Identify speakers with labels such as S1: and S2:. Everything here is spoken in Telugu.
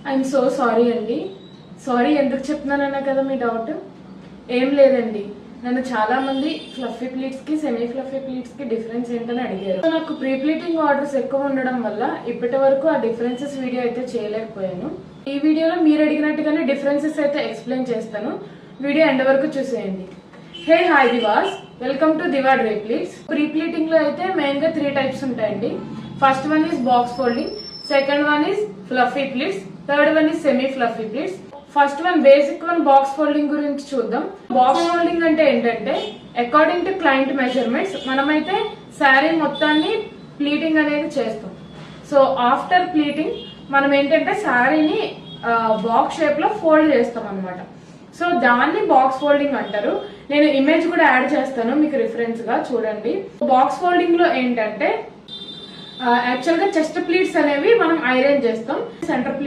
S1: ఐఎమ్ సో సారీ అండి. సారీ ఎందుకు చెప్తున్నానన్నా కదా మీ డౌట్. ఏం లేదండి, నన్ను చాలా మంది ఫ్లఫీ ప్లీట్స్ కి సెమీ ఫ్లఫీ ప్లీట్స్ కి డిఫరెన్స్ ఏంటని అడిగారు. నాకు ప్రీ ప్లీటింగ్ ఆర్డర్స్ ఎక్కువ ఉండడం వల్ల ఇప్పటి వరకు ఆ డిఫరెన్సెస్ వీడియో అయితే చేయలేకపోయాను. ఈ వీడియోలో మీరు అడిగినట్టుగానే డిఫరెన్సెస్ అయితే ఎక్స్ప్లెయిన్ చేస్తాను. వీడియో ఎండ్ వరకు చూసేయండి. Hey hi divas, welcome to diva dry pleats. Pre pleating లో అయితే మెయిన్ గా 3 టైప్స్ ఉంటాయండి. First one is box folding, second one is fluffy pleats, third one is semi fluffy pleats. First one basic one box folding గురించి చూద్దాం. బాక్స్ ఫోల్డింగ్ అంటే ఏంటంటే అకార్డింగ్ టు క్లయింట్ మెజర్మెంట్స్ మనమైతే శారీ మొత్తాన్ని ప్లీటింగ్ అనేది చేస్తాం. సో ఆఫ్టర్ ప్లీటింగ్ మనం ఏంటంటే శారీని బాక్స్ షేప్ లో ఫోల్డ్ చేస్తాం అనమాట. సో దాన్ని బాక్స్ ఫోల్డింగ్ అంటారు. నేను ఇమేజ్ కూడా యాడ్ చేస్తాను మీకు రిఫరెన్స్ గా, చూడండి. బాక్స్ ఫోల్డింగ్ లో ఏంటంటే యాక్చువల్ గా చెస్ట్ ప్లీట్స్ అనేవి మనం ఐరన్ చేస్తాం. సెంటర్